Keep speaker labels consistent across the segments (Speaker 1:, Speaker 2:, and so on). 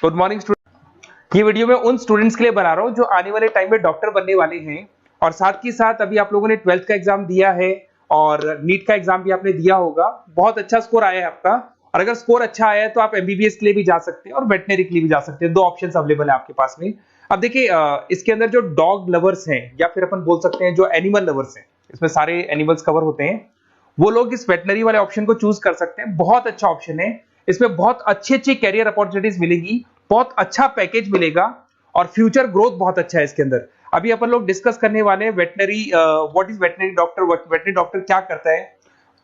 Speaker 1: Good morning student. ये video मैं उन स्टूडेंट्स के लिए बना रहा हूँ जो आने वाले टाइम में डॉक्टर बनने वाले हैं और साथ ही साथ अभी आप लोगों ने 12th का एग्जाम दिया है और नीट का एग्जाम भी आपने दिया होगा। बहुत अच्छा स्कोर आया है आपका और अगर स्कोर अच्छा आया है तो आप एमबीबीएस के लिए भी जा सकते हैं और वेटनरी के लिए भी जा सकते हैं। दो ऑप्शंस अवेलेबल है आपके पास में। अब देखिए इसके अंदर जो डॉग लवर्स हैं या फिर अपन बोल सकते हैं जो एनिमल लवर्स हैं, इसमें सारे एनिमल्स कवर होते हैं, वो लोग इस वेटनरी वाले ऑप्शन को चूज कर सकते हैं। बहुत अच्छा ऑप्शन है, इसमें बहुत अच्छी अच्छी कैरियर अपॉर्चुनिटीज मिलेगी, बहुत अच्छा पैकेज मिलेगा और फ्यूचर ग्रोथ बहुत अच्छा है इसके अंदर। अभी अपन लोग डिस्कस करने वाले हैं veterinary, what is veterinary doctor, veterinary doctor क्या करता है,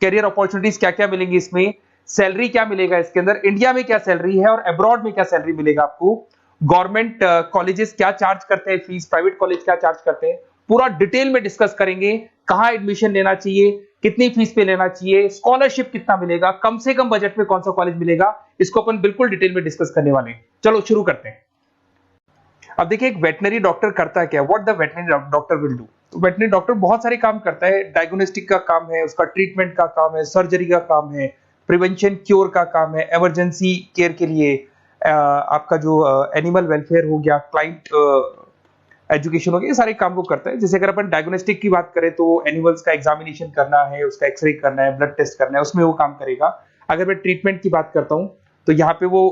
Speaker 1: कैरियर अपॉर्चुनिटीज क्या क्या मिलेंगी इसमें, सैलरी क्या मिलेगा इसके अंदर, इंडिया में क्या सैलरी है और अब्रॉड में क्या सैलरी मिलेगा आपको, गवर्नमेंट कॉलेजेस क्या चार्ज करते हैं फीस, प्राइवेट कॉलेज क्या चार्ज करते हैं, पूरा डिटेल में डिस्कस करेंगे। कहां एडमिशन लेना चाहिए, कितनी फीस पे लेना चाहिए, स्कॉलरशिप कितना मिलेगा, कम से कम बजट में कौन सा कॉलेज मिलेगा, इसको अपन बिल्कुल डिटेल में डिस्कस करने वाले हैं। चलो शुरू करते हैं। अब देखिए एक वेटनरी डॉक्टर करता है क्या, what the veterinary doctor will do. तो वेटनरी डॉक्टर बहुत सारे काम करता है, डायग्नोस्टिक का काम है, उसका ट्रीटमेंट का काम है, सर्जरी का काम है, प्रिवेंशन क्योर का काम है, इमरजेंसी केयर के लिए आपका जो एनिमल वेलफेयर हो गया, क्लाइंट एजुकेशन हो गया, ये सारे काम को करता है। जैसे अगर अपन डायग्नोस्टिक की बात करें तो एनिमल्स का एग्जामिनेशन करना है, उसका एक्सरे करना है, ब्लड टेस्ट करना है, उसमें वो काम करेगा। अगर मैं ट्रीटमेंट की बात करता हूँ तो यहाँ पे वो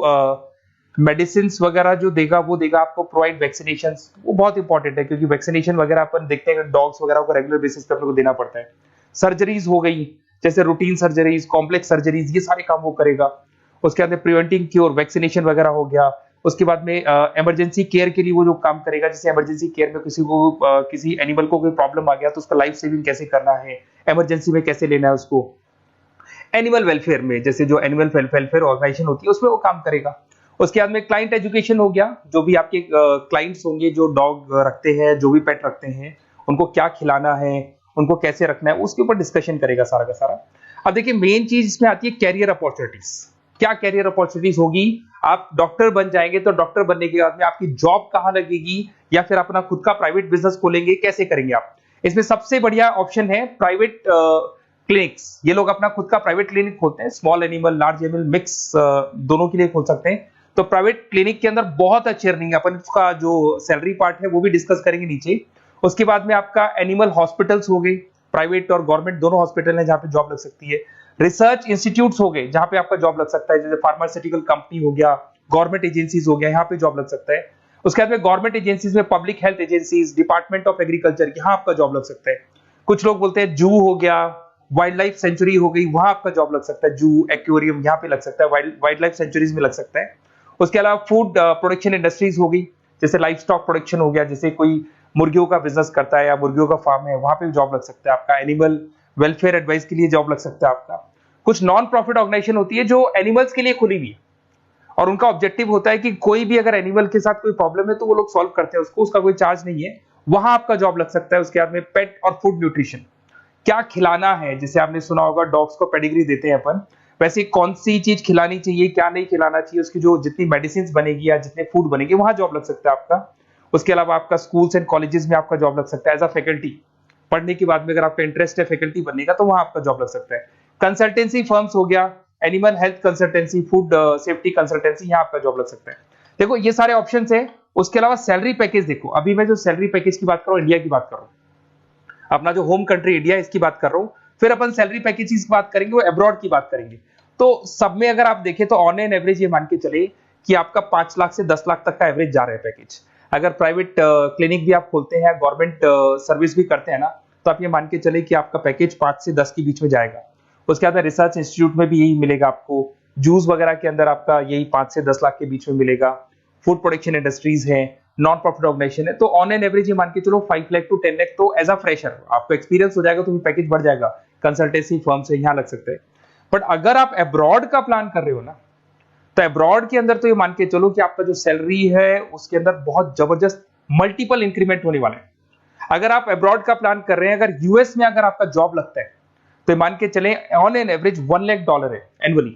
Speaker 1: मेडिसिन वगैरह जो देगा वो देगा आपको, प्रोवाइड वैक्सीनेशन, वो बहुत इंपॉर्टेंट है क्योंकि वैक्सीनेशन वगैरह अपन देखते हैं डॉग्स वगैरह को रेगुलर बेसिस पे अपने को देना पड़ता है। सर्जरीज हो गई, जैसे रूटीन सर्जरीज, कॉम्प्लेक्स सर्जरीज, ये सारे काम वो करेगा। उसके अंदर प्रिवेंटिंग क्योर, वैक्सीनेशन वगैरह हो गया। उसके बाद में इमरजेंसी केयर के लिए वो जो काम करेगा, जैसे इमरजेंसी केयर में किसी को किसी एनिमल को कोई प्रॉब्लम आ गया तो उसका लाइफ सेविंग कैसे करना है, इमरजेंसी में कैसे लेना है उसको। एनिमल वेलफेयर में जैसे जो एनिमल वेलफेयर ऑर्गेनाइजेशन होती है उसमें वो काम करेगा। उसके बाद में क्लाइंट एजुकेशन हो गया, जो भी आपके क्लाइंट्स होंगे जो डॉग रखते हैं, जो भी पेट रखते हैं, उनको क्या खिलाना है, उनको कैसे रखना है, उसके ऊपर डिस्कशन करेगा सारा का सारा। अब देखिए मेन चीज इसमें आती है कैरियर अपॉर्चुनिटीज। क्या कैरियर अपॉर्चुनिटीज होगी, आप डॉक्टर बन जाएंगे तो डॉक्टर बनने के बाद में आपकी जॉब कहां लगेगी या फिर अपना खुद का प्राइवेट बिजनेस खोलेंगे, कैसे करेंगे आप। इसमें सबसे बढ़िया ऑप्शन है प्राइवेट क्लिनिक्स। ये लोग अपना खुद का प्राइवेट क्लिनिक खोलते हैं, small animal, large animal, mix दोनों के लिए खोल सकते हैं। तो प्राइवेट क्लिनिक के अंदर बहुत अच्छी अर्निंग है, अपन उसका जो सैलरी पार्ट है वो भी डिस्कस करेंगे नीचे। उसके बाद में आपका एनिमल हॉस्पिटल्स हो गए, प्राइवेट और गवर्नमेंट दोनों हॉस्पिटल हैं जहां पे जॉब लग सकती है। रिसर्च इंस्टीट्यूट्स हो गए जहां पे आपका जॉब लग सकता है, जैसे फार्मास्यूटिकल कंपनी हो गया, गवर्नमेंट एजेंसीज हो गया, यहाँ पे जॉब लग सकता है। उसके बाद में गवर्नमेंट एजेंसीज में public health agencies, department of agriculture, यहाँ आपका जॉब लग सकता है। कुछ लोग बोलते हैं जू हो गया, वाइल्ड लाइफ सेंचुरी हो गई, वहां आपका जॉब लग सकता है, जू, एक्वेरियम, यहाँ पे लग सकता है, वाइल्ड लाइफ सेंचुरीज में लग सकता है। उसके अलावा फूड प्रोडक्शन इंडस्ट्रीज हो गई, जैसे लाइफ स्टॉक प्रोडक्शन हो गया, जैसे कोई मुर्गियों का बिजनेस करता है या मुर्गियों का फार्म है, वहां पे जॉब लग सकता है आपका। एनिमल वेलफेयर एडवाइस के लिए जॉब लग सकता है आपका। कुछ नॉन प्रॉफिट ऑर्गेनाइजेशन होती है जो एनिमल्स के लिए खुली हुई है और उनका ऑब्जेक्टिव होता है कि कोई भी अगर एनिमल के साथ कोई प्रॉब्लम है तो वो लोग सॉल्व करते हैं उसको, उसका कोई चार्ज नहीं है, वहां आपका जॉब लग सकता है। उसके बाद में पेट और फूड न्यूट्रिशन, क्या खिलाना है, जैसे आपने सुना होगा डॉग्स को पेडिग्री देते हैं अपन, वैसे कौन सी चीज खिलानी चाहिए, क्या नहीं खिलाना चाहिए, उसकी जो जितनी मेडिसिन बनेगी या जितने फूड बनेंगे वहां जॉब लग सकता है आपका। उसके अलावा आपका स्कूल्स एंड कॉलेजेस में आपका जॉब लग सकता है एज अ फैकल्टी। पढ़ने के बाद में अगर आपका इंटरेस्ट है फैकल्टी बनने का तो वहां आपका जॉब लग सकता है। कंसल्टेंसी फर्म्स हो गया, animal health consultancy, food safety consultancy, यहाँ आपका जॉब लग सकता है। देखो ये सारे ऑप्शन है। उसके अलावा सैलरी पैकेज देखो, अभी मैं जो सैलरी पैकेज की बात कर रहा हूँ इंडिया की बात कर रहा हूँ, अपना जो होम कंट्री इंडिया इसकी बात कर रहा हूँ, फिर अपन सैलरी पैकेज की बात करेंगे, वो अब्रॉड की बात करेंगे। तो सब में अगर आप देखें तो ऑन एन एवरेज ये मान के चले कि आपका 5 लाख से 10 लाख तक का एवरेज जा रहा है पैकेज। अगर प्राइवेट क्लिनिक भी आप खोलते हैं, गवर्नमेंट सर्विस भी करते हैं ना, तो आप ये मान के चले कि आपका पैकेज 5 से 10 के बीच में जाएगा। उसके बाद रिसर्च इंस्टीट्यूट में भी यही मिलेगा आपको, जूस वगैरह के अंदर आपका यही 5 से 10 लाख के बीच में मिलेगा। फूड प्रोडक्शन इंडस्ट्रीज है, नॉन प्रॉफिट ऑर्गेनाइजेशन है, तो ऑन एन एवरेज ये मान के चलो 5 लाख टू 10 लाख। तो एज अ फ्रेशर आपको एक्सपीरियंस हो जाएगा तो पैकेज बढ़ जाएगा, कंसल्टेंसी फर्म से यहाँ लग सकते हैं। बट अगर आप अब्रॉड का प्लान कर रहे हो ना, तो अब्रॉड के अंदर तो ये मान के चलो कि आपका जो सैलरी है उसके अंदर बहुत जबरदस्त मल्टीपल इंक्रीमेंट होने वाला है। अगर आप अब्रॉड का प्लान कर रहे हैं, अगर यूएस में अगर आपका जॉब लगता है तो मान के चले ऑन एन एवरेज $1 लाख है एनुअली।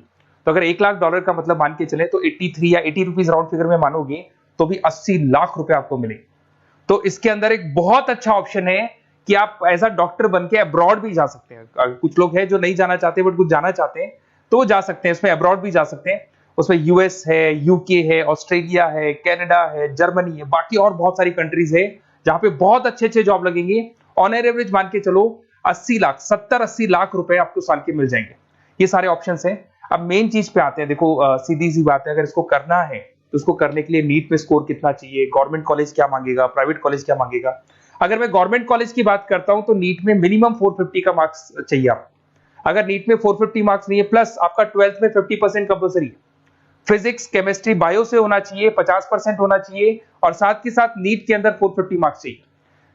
Speaker 1: तो अगर $1 लाख का मतलब मान के चले तो 83 या 80 रुपीज राउंड फिगर में मानोगे तो भी 80 लाख रुपए आपको मिले। तो इसके अंदर एक बहुत अच्छा ऑप्शन है कि आप एज अ डॉक्टर बन के अब्रॉड भी जा सकते हैं। कुछ लोग हैं जो नहीं जाना चाहते बट कुछ जाना चाहते हैं तो वो जा सकते हैं, इसमें अब्रॉड भी जा सकते हैं। उसमें यूएस है, यूके है, ऑस्ट्रेलिया है, कनाडा है, जर्मनी है, बाकी और बहुत सारी कंट्रीज है जहां पे बहुत अच्छे अच्छे जॉब लगेंगे। ऑन एवरेज मान के चलो 80 लाख, 70-80 लाख रुपए आपको साल के मिल जाएंगे। ये सारे ऑप्शंस हैं। अब मेन चीज पे आते हैं। देखो सीधी सी बात है, अगर इसको करना है तो उसको करने के लिए नीट में स्कोर कितना चाहिए, गवर्नमेंट कॉलेज क्या मांगेगा, प्राइवेट कॉलेज क्या मांगेगा। अगर मैं गवर्नमेंट कॉलेज की बात करता हूं तो नीट में मिनिमम 450 का मार्क्स चाहिए आप। अगर नीट में 450 मार्क्स नहीं है, प्लस आपका 12th में 50% कंपल्सरी, फिजिक्स, केमिस्ट्री, बायो से होना चाहिए, 50% होना चाहिए, और साथ के साथ नीट के अंदर 450 मार्क्स चाहिए।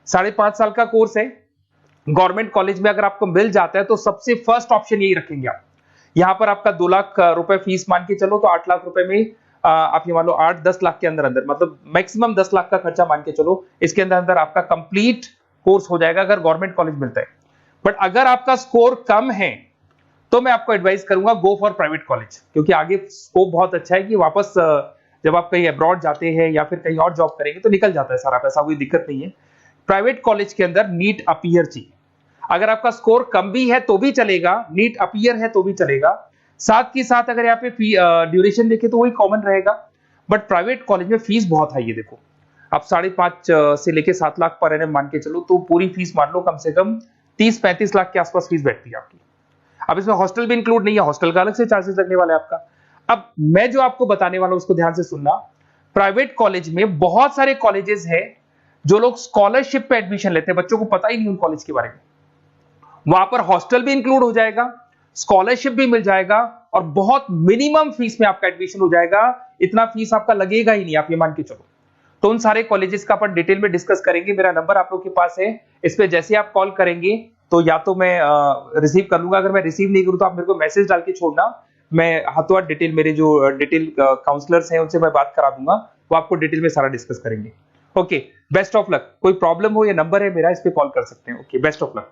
Speaker 1: 5.5 साल का कोर्स है। गवर्नमेंट कॉलेज में अगर आपको मिल जाता है तो सबसे फर्स्ट ऑप्शन यही रखेंगे आप। यहां पर आपका 2 लाख रुपए फीस मान के चलो तो 8 लाख रुपए में आप ये मान लो 8-10 लाख के अंदर अंदर, मतलब मैक्सिमम 10 लाख का खर्चा मान के चलो, इसके अंदर अंदर आपका कंप्लीट कोर्स हो जाएगा अगर गवर्नमेंट कॉलेज मिलता है। बट अगर आपका स्कोर कम है तो मैं आपको एडवाइस करूंगा गो फॉर प्राइवेट कॉलेज, क्योंकि आगे स्कोप बहुत अच्छा है कि वापस जब आप कहीं अब्रॉड जाते हैं या फिर कहीं और जॉब करेंगे तो निकल जाता है सारा पैसा, कोई दिक्कत नहीं है। प्राइवेट कॉलेज के अंदर नीट अपीयर चाहिए। अगर आपका स्कोर कम भी है तो भी चलेगा, नीट अपीयर है तो भी चलेगा। साथ के साथ अगर यहाँ पे ड्यूरेशन देखे तो वही कॉमन रहेगा। बट प्राइवेट कॉलेज में फीस बहुत हाई है। देखो आप 5.5 से लेके 7 लाख पर एनम मान के चलो तो पूरी फीस मान लो कम से कम 30-35 लाख के आसपास फीस बैठती है आपकी। अब इसमें हॉस्टल भी इंक्लूड नहीं है, हॉस्टल का अलग से चार्जेस लगने वाला है आपका। अब मैं जो आपको बताने वाला हूं उसको ध्यान से सुनना। प्राइवेट कॉलेज में बहुत सारे कॉलेजेस हैं जो लोग स्कॉलरशिप पे एडमिशन लेते हैं, बच्चों को पता ही नहीं उन कॉलेज के बारे में। वहां पर हॉस्टल भी इंक्लूड हो जाएगा, स्कॉलरशिप भी मिल जाएगा, और बहुत मिनिमम फीस में आपका एडमिशन हो जाएगा। इतना फीस आपका लगेगा ही नहीं, आप ये मान के चलो। तो उन सारे कॉलेजेस का अपन डिटेल में डिस्कस करेंगे। मेरा नंबर आप लोग के पास है, इस पे जैसे आप कॉल करेंगे तो या तो मैं रिसीव कर लूंगा, अगर मैं रिसीव नहीं करूं तो आप मेरे को मैसेज डाल के छोड़ना, मैं हाथों हाथ डिटेल, मेरे जो डिटेल काउंसलर्स हैं उनसे मैं बात करा दूंगा, वो आपको डिटेल में सारा डिस्कस करेंगे। Okay, best of luck. कोई प्रॉब्लम हो, ये नंबर है मेरा, इस पे कॉल कर सकते हैं। Okay, best of luck.